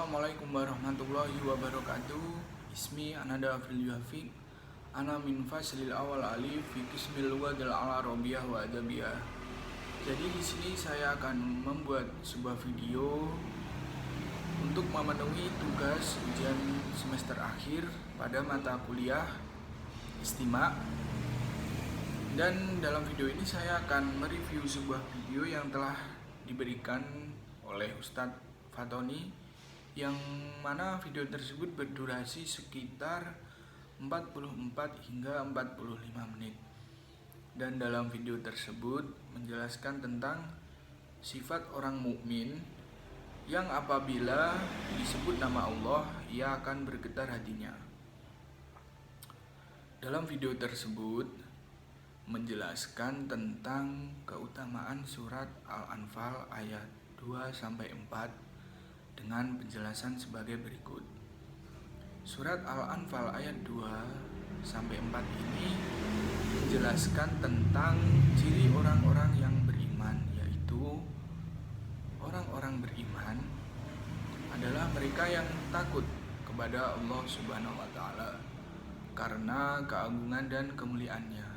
Assalamualaikum warahmatullahi wabarakatuh. Ismi Anada Afil Yuhafiq. Ana min faslil awal alif fi qismil lughal arabiyah wa adabiyah. Jadi di sini saya akan membuat sebuah video untuk memenuhi tugas ujian semester akhir pada mata kuliah Istima. Dan dalam video ini saya akan mereview sebuah video yang telah diberikan oleh Ustadz Fatoni, yang mana video tersebut berdurasi sekitar 44 hingga 45 menit. Dan dalam video tersebut menjelaskan tentang sifat orang mukmin yang apabila disebut nama Allah ia akan bergetar hatinya. Dalam video tersebut menjelaskan tentang keutamaan surat Al-Anfal ayat 2-4 dengan penjelasan sebagai berikut. Surat Al-Anfal ayat 2-4 ini menjelaskan tentang ciri orang-orang yang beriman, yaitu orang-orang beriman adalah mereka yang takut kepada Allah Subhanahu wa taala karena keagungan dan kemuliaannya.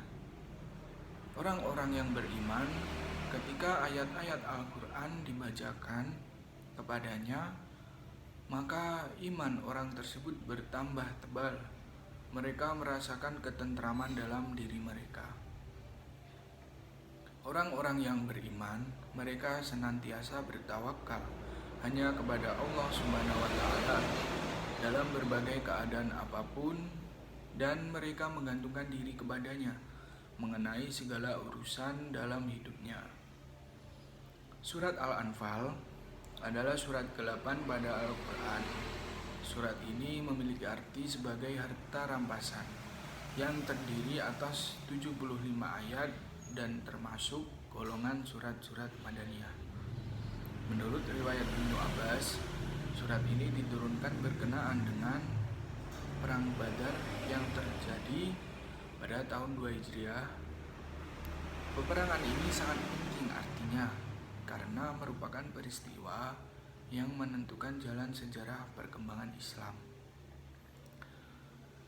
Orang-orang yang beriman ketika ayat-ayat Al-Quran dibacakan kepadanya, maka iman orang tersebut bertambah tebal. Mereka merasakan ketentraman dalam diri mereka. Orang-orang yang beriman, mereka senantiasa bertawakal hanya kepada Allah Subhanahu wa taala dalam berbagai keadaan apapun, dan mereka menggantungkan diri kepadanya mengenai segala urusan dalam hidupnya. Surat Al-Anfal adalah surat ke-8 pada Al-Quran. Surat ini memiliki arti sebagai harta rampasan yang terdiri atas 75 ayat dan termasuk golongan surat-surat Madaniyah. Menurut riwayat Ibnu Abbas, surat ini diturunkan berkenaan dengan Perang Badar yang terjadi pada tahun 2 Hijriah. Peperangan ini sangat penting artinya karena merupakan peristiwa yang menentukan jalan sejarah perkembangan Islam.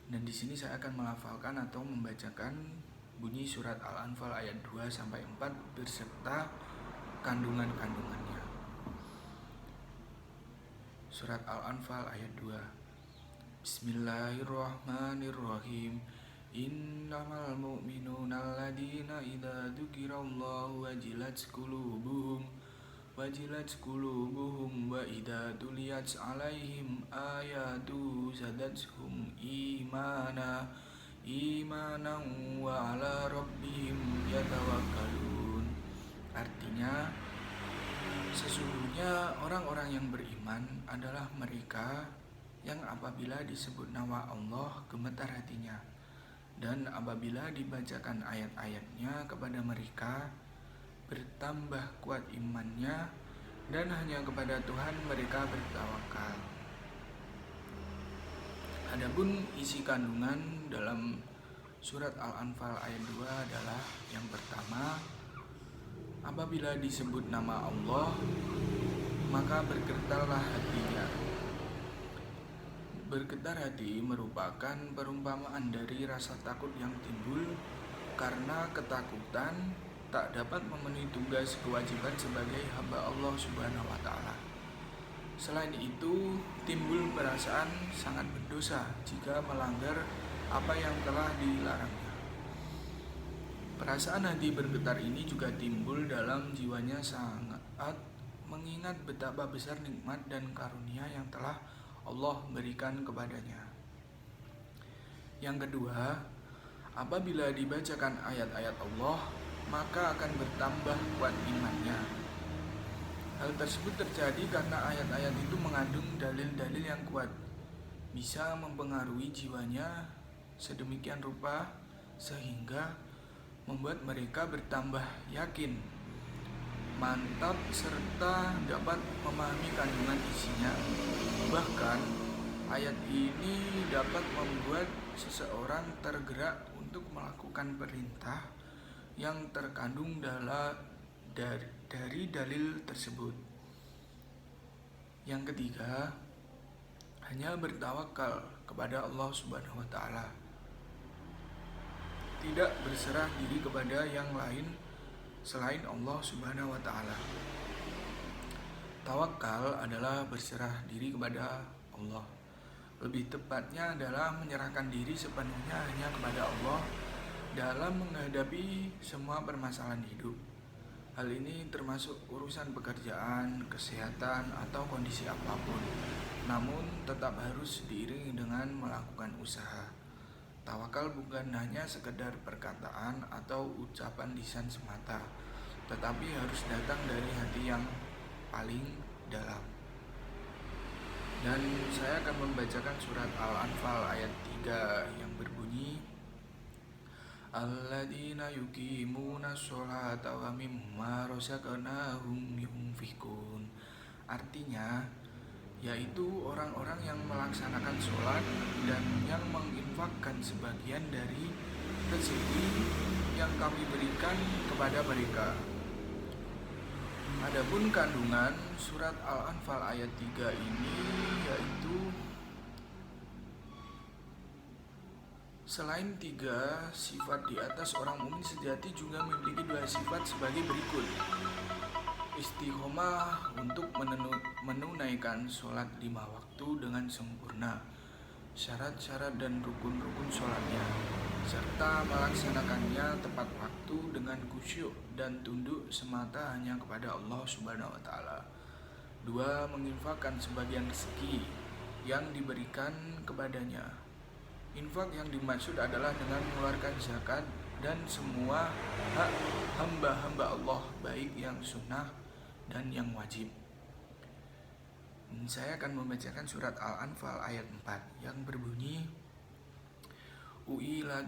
Dan di sini saya akan melafalkan atau membacakan bunyi surat Al-Anfal ayat 2-4 beserta kandungan-kandungannya. Surat Al-Anfal ayat 2. Bismillahirrahmanirrahim. Innamal mu'minuna alladzina idza dzukirallahu wajilat qulubuhum wa idza tuliyat 'alaihim ayatu zadatuhum imanan wa 'ala rabbihim yatawakkalun. Artinya, sesungguhnya orang-orang yang beriman adalah mereka yang apabila disebut nama Allah gemetar hatinya, dan apabila dibacakan ayat-ayatnya kepada mereka bertambah kuat imannya, dan hanya kepada Tuhan mereka bertawakal. Adapun isi kandungan dalam surat Al-Anfal ayat 2 adalah yang pertama, apabila disebut nama Allah maka bergetarlah hatinya. Bergetar hati merupakan perumpamaan dari rasa takut yang timbul karena ketakutan tak dapat memenuhi tugas kewajiban sebagai hamba Allah Subhanahu wa taala. Selain itu, timbul perasaan sangat berdosa jika melanggar apa yang telah dilarangnya. Perasaan hati bergetar ini juga timbul dalam jiwanya saat mengingat betapa besar nikmat dan karunia yang telah Allah berikan kepadanya. Yang kedua, apabila dibacakan ayat-ayat Allah, maka akan bertambah kuat imannya. Hal tersebut terjadi karena ayat-ayat itu mengandung dalil-dalil yang kuat, bisa mempengaruhi jiwanya sedemikian rupa sehingga membuat mereka bertambah yakin, mantap, serta dapat memahami kandungan isinya. Bahkan ayat ini dapat membuat seseorang tergerak untuk melakukan perintah yang terkandung dari dalil tersebut. Yang ketiga, hanya bertawakal kepada Allah Subhanahu wa taala. Tidak berserah diri kepada yang lain selain Allah Subhanahu wa taala. Tawakal adalah berserah diri kepada Allah. Lebih tepatnya adalah menyerahkan diri sepenuhnya hanya kepada Allah dalam menghadapi semua permasalahan hidup. Hal ini termasuk urusan pekerjaan, kesehatan, atau kondisi apapun. Namun tetap harus diiringi dengan melakukan usaha. Tawakal bukan hanya sekedar perkataan atau ucapan lisan semata, tetapi harus datang dari hati yang paling dalam. Dan saya akan membacakan surat Al-Anfal ayat 3 yang berbunyi, Alladzina yuqimuna sholata wa mimma razaqnahum yunfikun. Artinya, yaitu orang-orang yang melaksanakan sholat dan yang menginfakkan sebagian dari rezeki yang kami berikan kepada mereka. Adapun kandungan surat Al-Anfal ayat 3 ini yaitu selain 3 sifat di atas, orang mukmin sejati juga memiliki 2 sifat sebagai berikut. Istiqomah untuk menunaikan sholat 5 waktu dengan sempurna, syarat-syarat dan rukun-rukun sholatnya, serta melaksanakannya tepat waktu dengan khusyuk dan tunduk semata hanya kepada Allah Subhanahu wa taala. 2. Menginfakkan sebagian rezeki yang diberikan kepadanya. Infak yang dimaksud adalah dengan mengeluarkan zakat dan semua hak hamba-hamba Allah, baik yang sunnah dan yang wajib. Saya akan membacakan surat Al-Anfal ayat 4 yang berbunyi, U'ila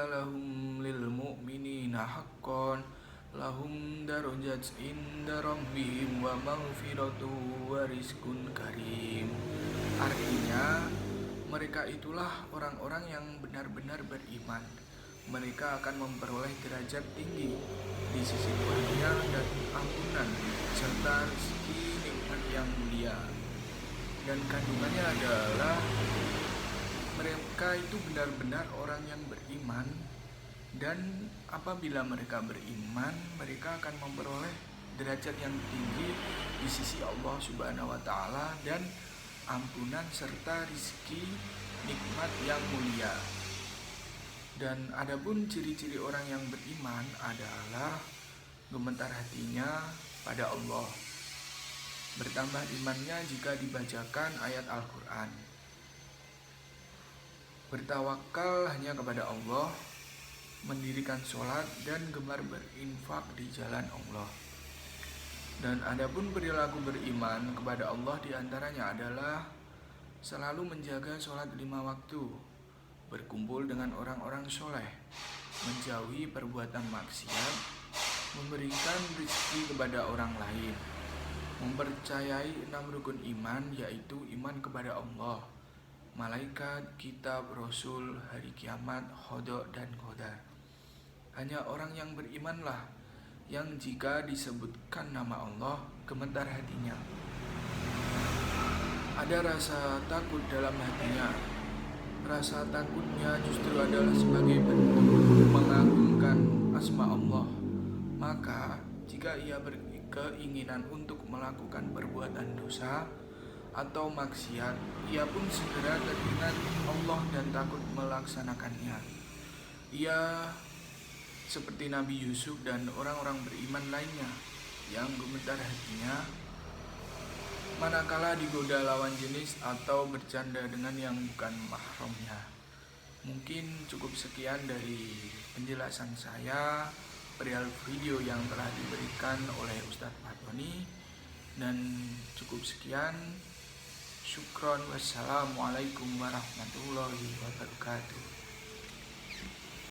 lahum lil mu'minina haqqan lahum darajat inda rabbihim wa maghfiratu wa rizqun karim. Artinya, mereka itulah orang-orang yang benar-benar beriman. Mereka akan memperoleh derajat tinggi di sisi Tuhannya dan ampunan serta rezeki nikmat yang mulia. Dan kandungannya adalah mereka itu benar-benar orang yang beriman, dan apabila mereka beriman, mereka akan memperoleh derajat yang tinggi di sisi Allah Subhanahu wa taala dan ampunan serta rezeki nikmat yang mulia. Dan adapun ciri-ciri orang yang beriman adalah gemetar hatinya pada Allah, bertambah imannya jika dibacakan ayat Al-Quran, bertawakal hanya kepada Allah, mendirikan sholat dan gemar berinfak di jalan Allah. Dan adapun perilaku beriman kepada Allah diantaranya adalah selalu menjaga sholat 5 waktu, berkumpul dengan orang-orang soleh, menjauhi perbuatan maksiat, memberikan rezeki kepada orang lain, mempercayai 6 rukun iman, yaitu iman kepada Allah, malaikat, kitab, rasul, hari kiamat, qada dan qadar. Hanya orang yang berimanlah yang jika disebutkan nama Allah gemetar hatinya, ada rasa takut dalam hatinya. Rasa takutnya justru adalah sebagai bentuk mengagungkan asma Allah. Maka jika ia berkeinginan untuk melakukan perbuatan dosa atau maksiat, ia pun segera teringat Allah dan takut melaksanakannya. Ia seperti Nabi Yusuf dan orang-orang beriman lainnya yang gemetar hatinya manakala digoda lawan jenis atau bercanda dengan yang bukan mahramnya. Mungkin cukup sekian dari penjelasan saya perihal video yang telah diberikan oleh Ustadz Fatoni, dan cukup sekian. Syukron, wassalamualaikum warahmatullahi wabarakatuh.